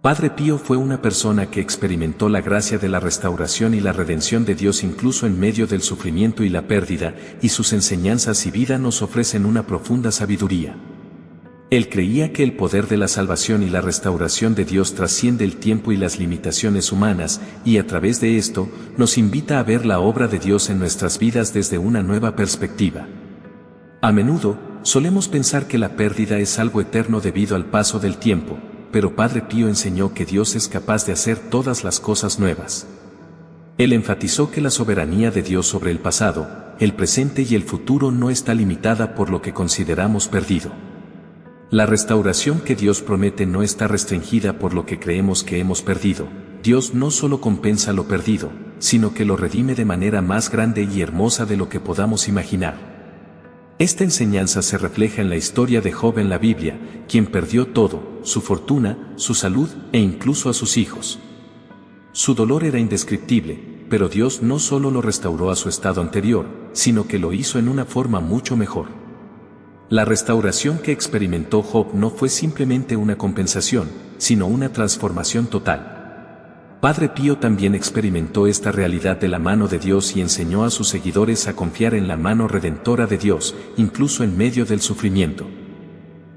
Padre Pío fue una persona que experimentó la gracia de la restauración y la redención de Dios incluso en medio del sufrimiento y la pérdida, y sus enseñanzas y vida nos ofrecen una profunda sabiduría. Él creía que el poder de la salvación y la restauración de Dios trasciende el tiempo y las limitaciones humanas, y a través de esto, nos invita a ver la obra de Dios en nuestras vidas desde una nueva perspectiva. A menudo, solemos pensar que la pérdida es algo eterno debido al paso del tiempo, pero Padre Pío enseñó que Dios es capaz de hacer todas las cosas nuevas. Él enfatizó que la soberanía de Dios sobre el pasado, el presente y el futuro no está limitada por lo que consideramos perdido. La restauración que Dios promete no está restringida por lo que creemos que hemos perdido. Dios no solo compensa lo perdido, sino que lo redime de manera más grande y hermosa de lo que podamos imaginar. Esta enseñanza se refleja en la historia de Job en la Biblia, quien perdió todo, su fortuna, su salud e incluso a sus hijos. Su dolor era indescriptible, pero Dios no solo lo restauró a su estado anterior, sino que lo hizo en una forma mucho mejor. La restauración que experimentó Job no fue simplemente una compensación, sino una transformación total. Padre Pío también experimentó esta realidad de la mano de Dios y enseñó a sus seguidores a confiar en la mano redentora de Dios, incluso en medio del sufrimiento.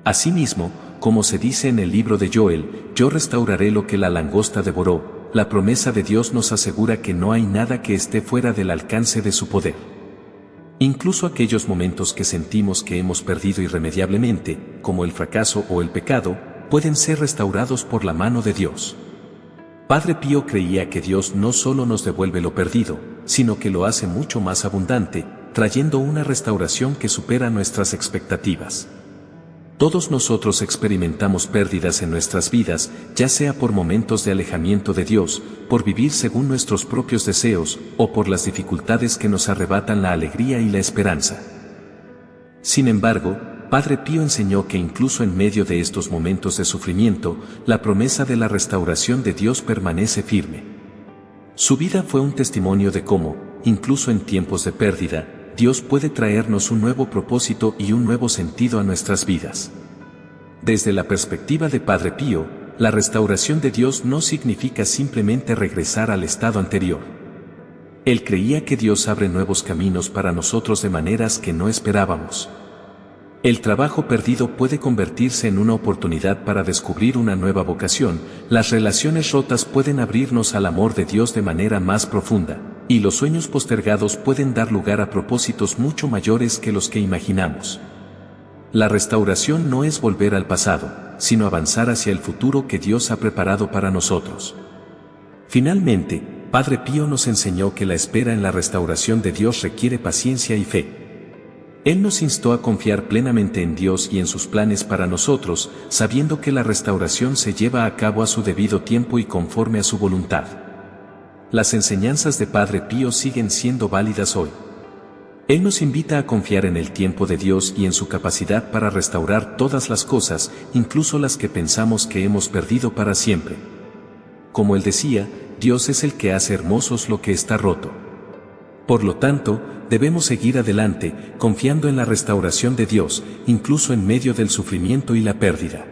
Asimismo, como se dice en el libro de Joel, yo restauraré lo que la langosta devoró, la promesa de Dios nos asegura que no hay nada que esté fuera del alcance de su poder. Incluso aquellos momentos que sentimos que hemos perdido irremediablemente, como el fracaso o el pecado, pueden ser restaurados por la mano de Dios. Padre Pío creía que Dios no solo nos devuelve lo perdido, sino que lo hace mucho más abundante, trayendo una restauración que supera nuestras expectativas. Todos nosotros experimentamos pérdidas en nuestras vidas, ya sea por momentos de alejamiento de Dios, por vivir según nuestros propios deseos, o por las dificultades que nos arrebatan la alegría y la esperanza. Sin embargo, Padre Pío enseñó que incluso en medio de estos momentos de sufrimiento, la promesa de la restauración de Dios permanece firme. Su vida fue un testimonio de cómo, incluso en tiempos de pérdida, Dios puede traernos un nuevo propósito y un nuevo sentido a nuestras vidas. Desde la perspectiva de Padre Pío, la restauración de Dios no significa simplemente regresar al estado anterior. Él creía que Dios abre nuevos caminos para nosotros de maneras que no esperábamos. El trabajo perdido puede convertirse en una oportunidad para descubrir una nueva vocación, las relaciones rotas pueden abrirnos al amor de Dios de manera más profunda, y los sueños postergados pueden dar lugar a propósitos mucho mayores que los que imaginamos. La restauración no es volver al pasado, sino avanzar hacia el futuro que Dios ha preparado para nosotros. Finalmente, Padre Pío nos enseñó que la espera en la restauración de Dios requiere paciencia y fe. Él nos instó a confiar plenamente en Dios y en sus planes para nosotros, sabiendo que la restauración se lleva a cabo a su debido tiempo y conforme a su voluntad. Las enseñanzas de Padre Pío siguen siendo válidas hoy. Él nos invita a confiar en el tiempo de Dios y en su capacidad para restaurar todas las cosas, incluso las que pensamos que hemos perdido para siempre. Como él decía, Dios es el que hace hermosos lo que está roto. Por lo tanto, debemos seguir adelante, confiando en la restauración de Dios, incluso en medio del sufrimiento y la pérdida.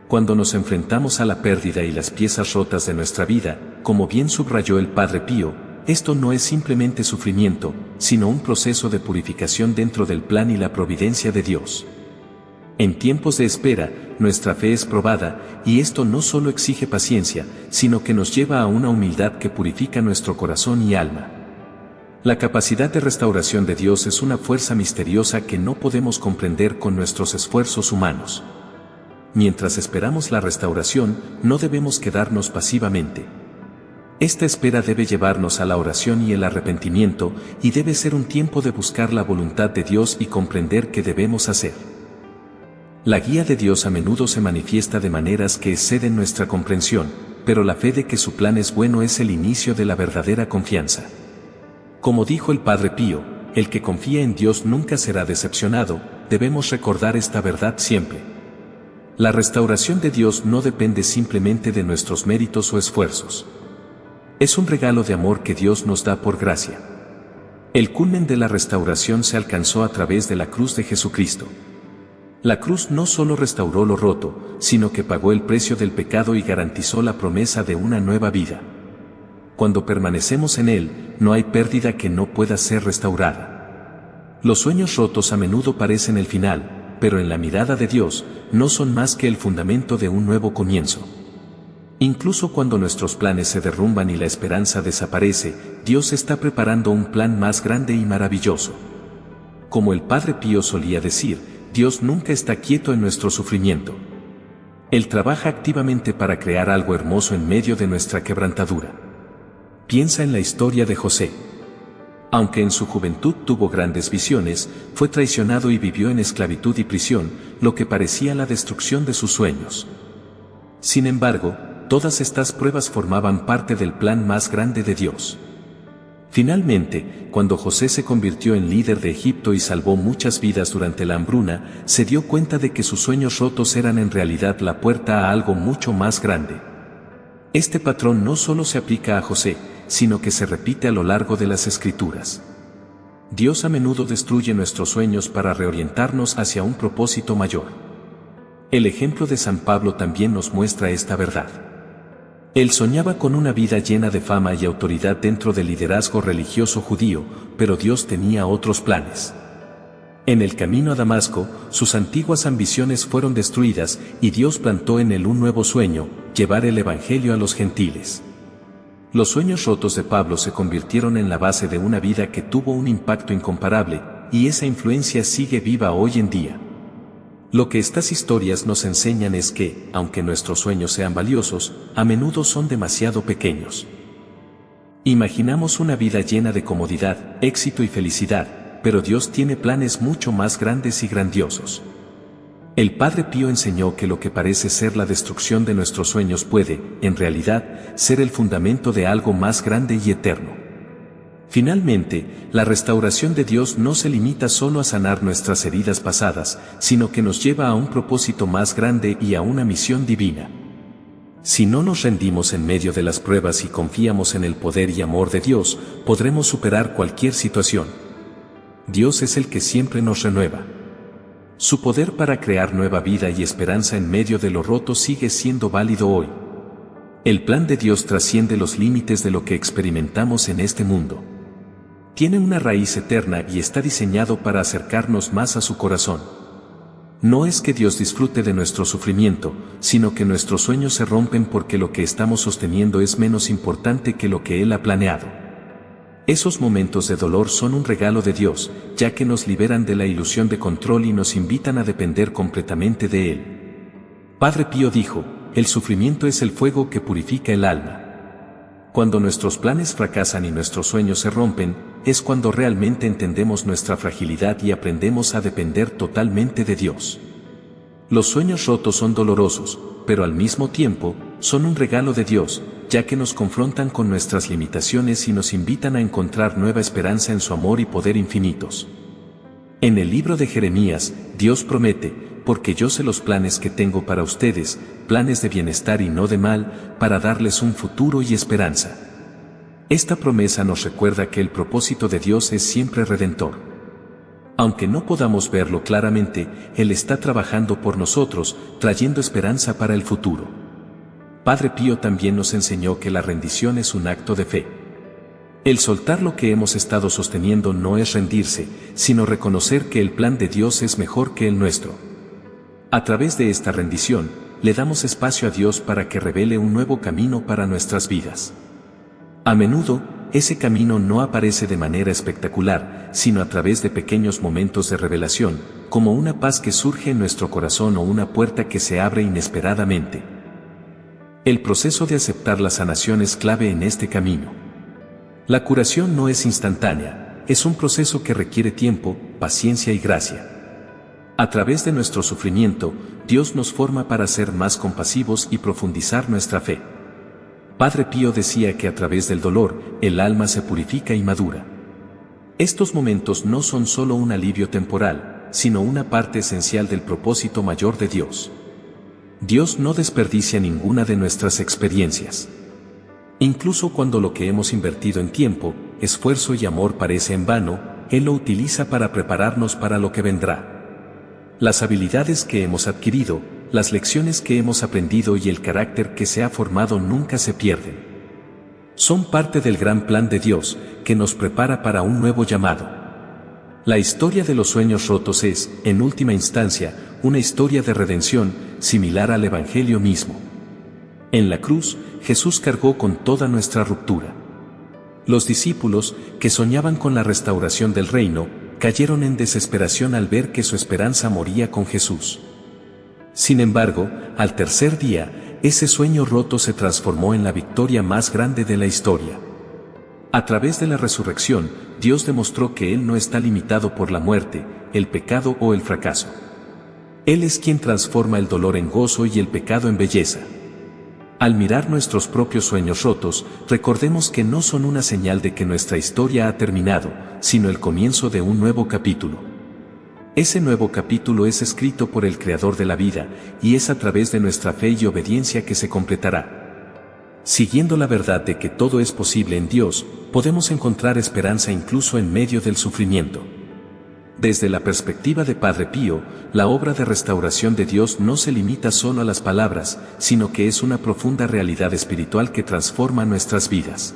Cuando nos enfrentamos a la pérdida y las piezas rotas de nuestra vida, como bien subrayó el Padre Pío, esto no es simplemente sufrimiento, sino un proceso de purificación dentro del plan y la providencia de Dios. En tiempos de espera, nuestra fe es probada, y esto no solo exige paciencia, sino que nos lleva a una humildad que purifica nuestro corazón y alma. La capacidad de restauración de Dios es una fuerza misteriosa que no podemos comprender con nuestros esfuerzos humanos. Mientras esperamos la restauración, no debemos quedarnos pasivamente. Esta espera debe llevarnos a la oración y el arrepentimiento, y debe ser un tiempo de buscar la voluntad de Dios y comprender qué debemos hacer. La guía de Dios a menudo se manifiesta de maneras que exceden nuestra comprensión, pero la fe de que su plan es bueno es el inicio de la verdadera confianza. Como dijo el Padre Pío, el que confía en Dios nunca será decepcionado, debemos recordar esta verdad siempre. La restauración de Dios no depende simplemente de nuestros méritos o esfuerzos. Es un regalo de amor que Dios nos da por gracia. El culmen de la restauración se alcanzó a través de la cruz de Jesucristo. La cruz no solo restauró lo roto, sino que pagó el precio del pecado y garantizó la promesa de una nueva vida. Cuando permanecemos en Él, no hay pérdida que no pueda ser restaurada. Los sueños rotos a menudo parecen el final, pero en la mirada de Dios, no son más que el fundamento de un nuevo comienzo. Incluso cuando nuestros planes se derrumban y la esperanza desaparece, Dios está preparando un plan más grande y maravilloso. Como el Padre Pío solía decir, Dios nunca está quieto en nuestro sufrimiento. Él trabaja activamente para crear algo hermoso en medio de nuestra quebrantadura. Piensa en la historia de José. Aunque en su juventud tuvo grandes visiones, fue traicionado y vivió en esclavitud y prisión, lo que parecía la destrucción de sus sueños. Sin embargo, todas estas pruebas formaban parte del plan más grande de Dios. Finalmente, cuando José se convirtió en líder de Egipto y salvó muchas vidas durante la hambruna, se dio cuenta de que sus sueños rotos eran en realidad la puerta a algo mucho más grande. Este patrón no solo se aplica a José, sino que se repite a lo largo de las Escrituras. Dios a menudo destruye nuestros sueños para reorientarnos hacia un propósito mayor. El ejemplo de San Pablo también nos muestra esta verdad. Él soñaba con una vida llena de fama y autoridad dentro del liderazgo religioso judío, pero Dios tenía otros planes. En el camino a Damasco, sus antiguas ambiciones fueron destruidas y Dios plantó en él un nuevo sueño, llevar el Evangelio a los gentiles. Los sueños rotos de Pablo se convirtieron en la base de una vida que tuvo un impacto incomparable, y esa influencia sigue viva hoy en día. Lo que estas historias nos enseñan es que, aunque nuestros sueños sean valiosos, a menudo son demasiado pequeños. Imaginamos una vida llena de comodidad, éxito y felicidad, pero Dios tiene planes mucho más grandes y grandiosos. El Padre Pío enseñó que lo que parece ser la destrucción de nuestros sueños puede, en realidad, ser el fundamento de algo más grande y eterno. Finalmente, la restauración de Dios no se limita solo a sanar nuestras heridas pasadas, sino que nos lleva a un propósito más grande y a una misión divina. Si no nos rendimos en medio de las pruebas y confiamos en el poder y amor de Dios, podremos superar cualquier situación. Dios es el que siempre nos renueva. Su poder para crear nueva vida y esperanza en medio de lo roto sigue siendo válido hoy. El plan de Dios trasciende los límites de lo que experimentamos en este mundo. Tiene una raíz eterna y está diseñado para acercarnos más a su corazón. No es que Dios disfrute de nuestro sufrimiento, sino que nuestros sueños se rompen porque lo que estamos sosteniendo es menos importante que lo que Él ha planeado. Esos momentos de dolor son un regalo de Dios, ya que nos liberan de la ilusión de control y nos invitan a depender completamente de Él. Padre Pío dijo, el sufrimiento es el fuego que purifica el alma. Cuando nuestros planes fracasan y nuestros sueños se rompen, es cuando realmente entendemos nuestra fragilidad y aprendemos a depender totalmente de Dios. Los sueños rotos son dolorosos, pero al mismo tiempo, son un regalo de Dios, ya que nos confrontan con nuestras limitaciones y nos invitan a encontrar nueva esperanza en su amor y poder infinitos. En el libro de Jeremías, Dios promete, porque yo sé los planes que tengo para ustedes, planes de bienestar y no de mal, para darles un futuro y esperanza. Esta promesa nos recuerda que el propósito de Dios es siempre redentor. Aunque no podamos verlo claramente, Él está trabajando por nosotros, trayendo esperanza para el futuro. Padre Pío también nos enseñó que la rendición es un acto de fe. El soltar lo que hemos estado sosteniendo no es rendirse, sino reconocer que el plan de Dios es mejor que el nuestro. A través de esta rendición, le damos espacio a Dios para que revele un nuevo camino para nuestras vidas. A menudo, ese camino no aparece de manera espectacular, sino a través de pequeños momentos de revelación, como una paz que surge en nuestro corazón o una puerta que se abre inesperadamente. El proceso de aceptar la sanación es clave en este camino. La curación no es instantánea, es un proceso que requiere tiempo, paciencia y gracia. A través de nuestro sufrimiento, Dios nos forma para ser más compasivos y profundizar nuestra fe. Padre Pío decía que a través del dolor, el alma se purifica y madura. Estos momentos no son solo un alivio temporal, sino una parte esencial del propósito mayor de Dios. Dios no desperdicia ninguna de nuestras experiencias. Incluso cuando lo que hemos invertido en tiempo, esfuerzo y amor parece en vano, Él lo utiliza para prepararnos para lo que vendrá. Las habilidades que hemos adquirido, las lecciones que hemos aprendido y el carácter que se ha formado nunca se pierden. Son parte del gran plan de Dios, que nos prepara para un nuevo llamado. La historia de los sueños rotos es, en última instancia, una historia de redención, similar al Evangelio mismo. En la cruz, Jesús cargó con toda nuestra ruptura. Los discípulos, que soñaban con la restauración del reino, cayeron en desesperación al ver que su esperanza moría con Jesús. Sin embargo, al tercer día, ese sueño roto se transformó en la victoria más grande de la historia. A través de la resurrección, Dios demostró que Él no está limitado por la muerte, el pecado o el fracaso. Él es quien transforma el dolor en gozo y el pecado en belleza. Al mirar nuestros propios sueños rotos, recordemos que no son una señal de que nuestra historia ha terminado, sino el comienzo de un nuevo capítulo. Ese nuevo capítulo es escrito por el Creador de la vida, y es a través de nuestra fe y obediencia que se completará. Siguiendo la verdad de que todo es posible en Dios, podemos encontrar esperanza incluso en medio del sufrimiento. Desde la perspectiva de Padre Pío, la obra de restauración de Dios no se limita solo a las palabras, sino que es una profunda realidad espiritual que transforma nuestras vidas.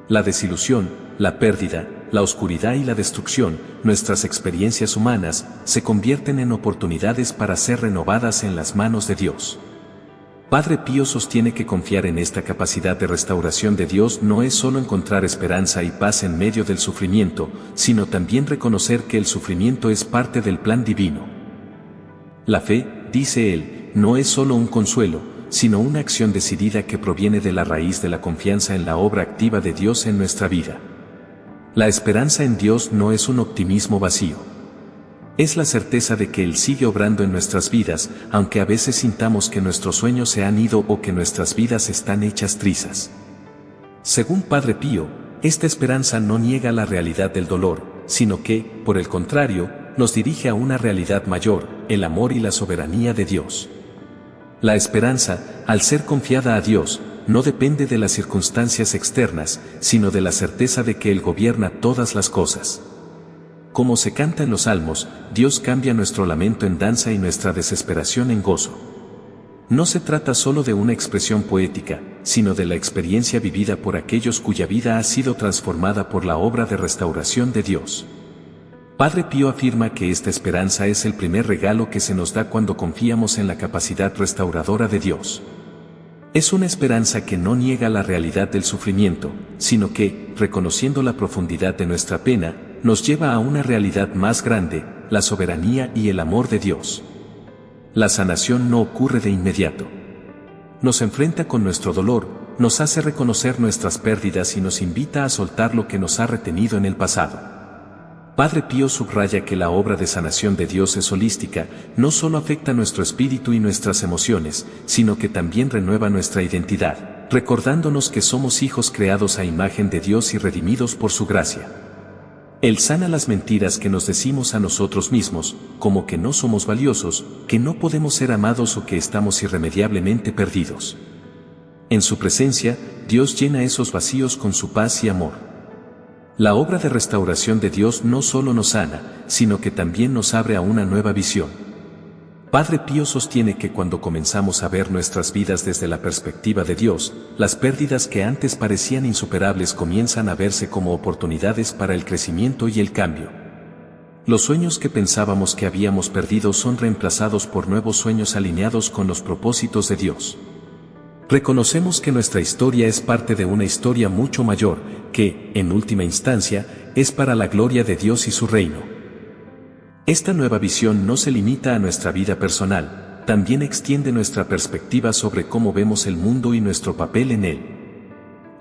La desilusión, la pérdida, la oscuridad y la destrucción, nuestras experiencias humanas, se convierten en oportunidades para ser renovadas en las manos de Dios. Padre Pío sostiene que confiar en esta capacidad de restauración de Dios no es solo encontrar esperanza y paz en medio del sufrimiento, sino también reconocer que el sufrimiento es parte del plan divino. La fe, dice él, no es solo un consuelo, sino una acción decidida que proviene de la raíz de la confianza en la obra activa de Dios en nuestra vida. La esperanza en Dios no es un optimismo vacío. Es la certeza de que Él sigue obrando en nuestras vidas, aunque a veces sintamos que nuestros sueños se han ido o que nuestras vidas están hechas trizas. Según Padre Pío, esta esperanza no niega la realidad del dolor, sino que, por el contrario, nos dirige a una realidad mayor, el amor y la soberanía de Dios. La esperanza, al ser confiada a Dios, no depende de las circunstancias externas, sino de la certeza de que Él gobierna todas las cosas. Como se canta en los salmos, Dios cambia nuestro lamento en danza y nuestra desesperación en gozo. No se trata solo de una expresión poética, sino de la experiencia vivida por aquellos cuya vida ha sido transformada por la obra de restauración de Dios. Padre Pío afirma que esta esperanza es el primer regalo que se nos da cuando confiamos en la capacidad restauradora de Dios. Es una esperanza que no niega la realidad del sufrimiento, sino que, reconociendo la profundidad de nuestra pena, nos lleva a una realidad más grande, la soberanía y el amor de Dios. La sanación no ocurre de inmediato. Nos enfrenta con nuestro dolor, nos hace reconocer nuestras pérdidas y nos invita a soltar lo que nos ha retenido en el pasado. Padre Pío subraya que la obra de sanación de Dios es holística, no solo afecta nuestro espíritu y nuestras emociones, sino que también renueva nuestra identidad, recordándonos que somos hijos creados a imagen de Dios y redimidos por su gracia. Él sana las mentiras que nos decimos a nosotros mismos, como que no somos valiosos, que no podemos ser amados o que estamos irremediablemente perdidos. En su presencia, Dios llena esos vacíos con su paz y amor. La obra de restauración de Dios no solo nos sana, sino que también nos abre a una nueva visión. Padre Pío sostiene que cuando comenzamos a ver nuestras vidas desde la perspectiva de Dios, las pérdidas que antes parecían insuperables comienzan a verse como oportunidades para el crecimiento y el cambio. Los sueños que pensábamos que habíamos perdido son reemplazados por nuevos sueños alineados con los propósitos de Dios. Reconocemos que nuestra historia es parte de una historia mucho mayor, que, en última instancia, es para la gloria de Dios y su reino. Esta nueva visión no se limita a nuestra vida personal, también extiende nuestra perspectiva sobre cómo vemos el mundo y nuestro papel en él.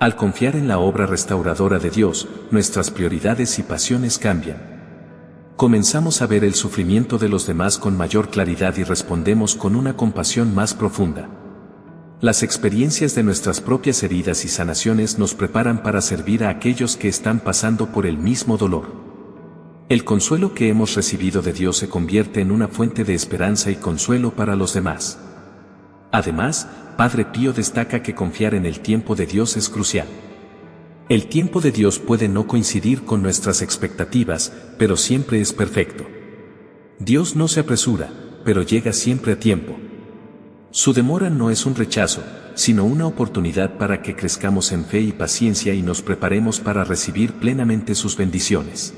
Al confiar en la obra restauradora de Dios, nuestras prioridades y pasiones cambian. Comenzamos a ver el sufrimiento de los demás con mayor claridad y respondemos con una compasión más profunda. Las experiencias de nuestras propias heridas y sanaciones nos preparan para servir a aquellos que están pasando por el mismo dolor. El consuelo que hemos recibido de Dios se convierte en una fuente de esperanza y consuelo para los demás. Además, Padre Pío destaca que confiar en el tiempo de Dios es crucial. El tiempo de Dios puede no coincidir con nuestras expectativas, pero siempre es perfecto. Dios no se apresura, pero llega siempre a tiempo. Su demora no es un rechazo, sino una oportunidad para que crezcamos en fe y paciencia y nos preparemos para recibir plenamente sus bendiciones.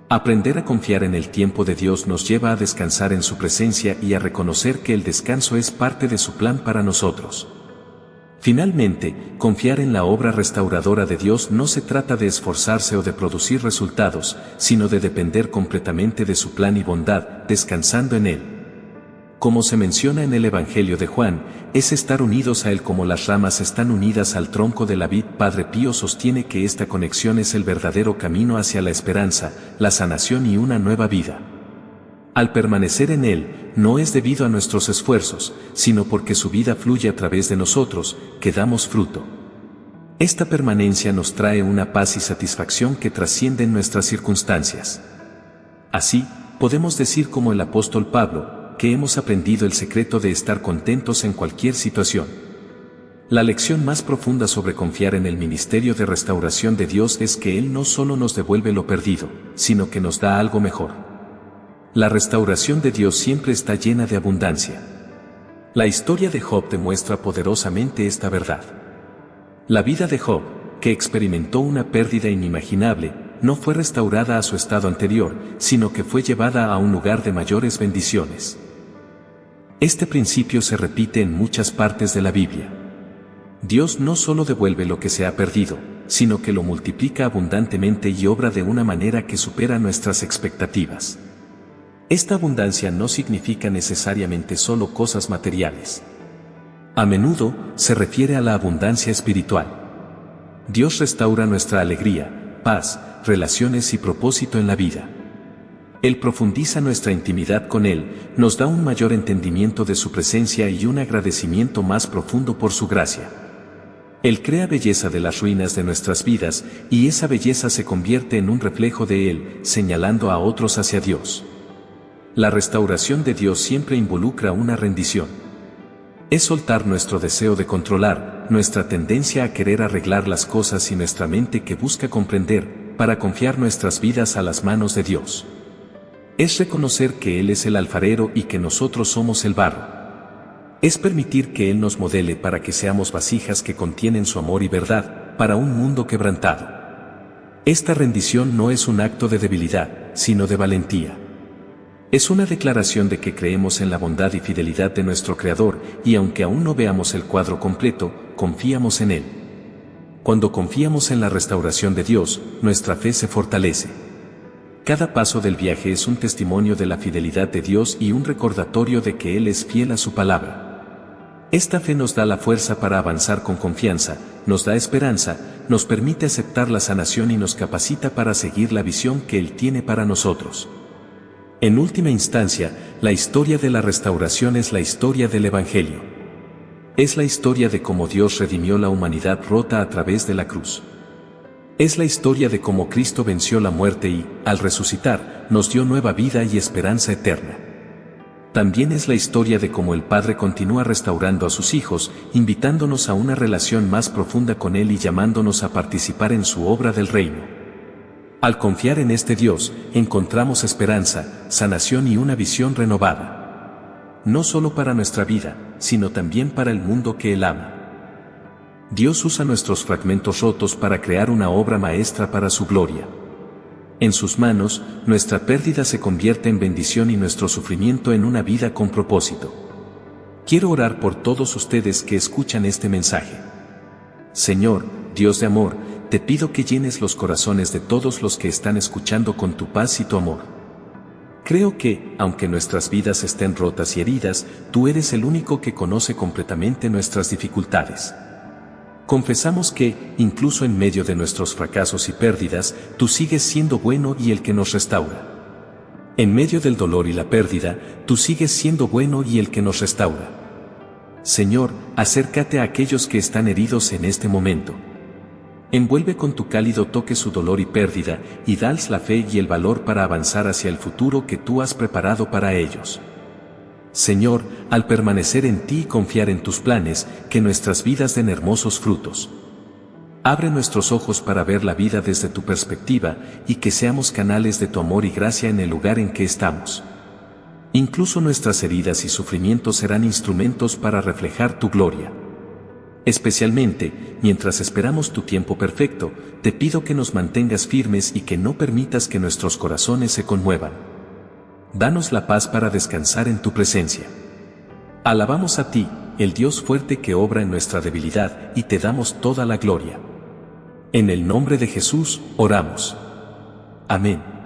Aprender a confiar en el tiempo de Dios nos lleva a descansar en su presencia y a reconocer que el descanso es parte de su plan para nosotros. Finalmente, confiar en la obra restauradora de Dios no se trata de esforzarse o de producir resultados, sino de depender completamente de su plan y bondad, descansando en Él. Como se menciona en el Evangelio de Juan, es estar unidos a Él como las ramas están unidas al tronco de la vid. Padre Pío sostiene que esta conexión es el verdadero camino hacia la esperanza, la sanación y una nueva vida. Al permanecer en Él, no es debido a nuestros esfuerzos, sino porque su vida fluye a través de nosotros, que damos fruto. Esta permanencia nos trae una paz y satisfacción que trascienden nuestras circunstancias. Así, podemos decir como el apóstol Pablo, que hemos aprendido el secreto de estar contentos en cualquier situación. La lección más profunda sobre confiar en el ministerio de restauración de Dios es que Él no solo nos devuelve lo perdido, sino que nos da algo mejor. La restauración de Dios siempre está llena de abundancia. La historia de Job demuestra poderosamente esta verdad. La vida de Job, que experimentó una pérdida inimaginable, no fue restaurada a su estado anterior, sino que fue llevada a un lugar de mayores bendiciones. Este principio se repite en muchas partes de la Biblia. Dios no solo devuelve lo que se ha perdido, sino que lo multiplica abundantemente y obra de una manera que supera nuestras expectativas. Esta abundancia no significa necesariamente solo cosas materiales. A menudo, se refiere a la abundancia espiritual. Dios restaura nuestra alegría, paz, relaciones y propósito en la vida. Él profundiza nuestra intimidad con Él, nos da un mayor entendimiento de su presencia y un agradecimiento más profundo por su gracia. Él crea belleza de las ruinas de nuestras vidas, y esa belleza se convierte en un reflejo de Él, señalando a otros hacia Dios. La restauración de Dios siempre involucra una rendición. Es soltar nuestro deseo de controlar, nuestra tendencia a querer arreglar las cosas y nuestra mente que busca comprender, para confiar nuestras vidas a las manos de Dios. Es reconocer que Él es el alfarero y que nosotros somos el barro. Es permitir que Él nos modele para que seamos vasijas que contienen su amor y verdad, para un mundo quebrantado. Esta rendición no es un acto de debilidad, sino de valentía. Es una declaración de que creemos en la bondad y fidelidad de nuestro Creador, y aunque aún no veamos el cuadro completo, confiamos en Él. Cuando confiamos en la restauración de Dios, nuestra fe se fortalece. Cada paso del viaje es un testimonio de la fidelidad de Dios y un recordatorio de que Él es fiel a su palabra. Esta fe nos da la fuerza para avanzar con confianza, nos da esperanza, nos permite aceptar la sanación y nos capacita para seguir la visión que Él tiene para nosotros. En última instancia, la historia de la restauración es la historia del Evangelio. Es la historia de cómo Dios redimió la humanidad rota a través de la cruz. Es la historia de cómo Cristo venció la muerte y, al resucitar, nos dio nueva vida y esperanza eterna. También es la historia de cómo el Padre continúa restaurando a sus hijos, invitándonos a una relación más profunda con Él y llamándonos a participar en su obra del reino. Al confiar en este Dios, encontramos esperanza, sanación y una visión renovada. No solo para nuestra vida, sino también para el mundo que Él ama. Dios usa nuestros fragmentos rotos para crear una obra maestra para su gloria. En sus manos, nuestra pérdida se convierte en bendición y nuestro sufrimiento en una vida con propósito. Quiero orar por todos ustedes que escuchan este mensaje. Señor, Dios de amor, te pido que llenes los corazones de todos los que están escuchando con tu paz y tu amor. Creo que, aunque nuestras vidas estén rotas y heridas, tú eres el único que conoce completamente nuestras dificultades. Confesamos que, incluso en medio de nuestros fracasos y pérdidas, tú sigues siendo bueno y el que nos restaura. En medio del dolor y la pérdida, tú sigues siendo bueno y el que nos restaura. Señor, acércate a aquellos que están heridos en este momento. Envuelve con tu cálido toque su dolor y pérdida, y dales la fe y el valor para avanzar hacia el futuro que tú has preparado para ellos. Señor, al permanecer en ti y confiar en tus planes, que nuestras vidas den hermosos frutos. Abre nuestros ojos para ver la vida desde tu perspectiva, y que seamos canales de tu amor y gracia en el lugar en que estamos. Incluso nuestras heridas y sufrimientos serán instrumentos para reflejar tu gloria. Especialmente, mientras esperamos tu tiempo perfecto, te pido que nos mantengas firmes y que no permitas que nuestros corazones se conmuevan. Danos la paz para descansar en tu presencia. Alabamos a ti, el Dios fuerte que obra en nuestra debilidad, y te damos toda la gloria. En el nombre de Jesús, oramos. Amén.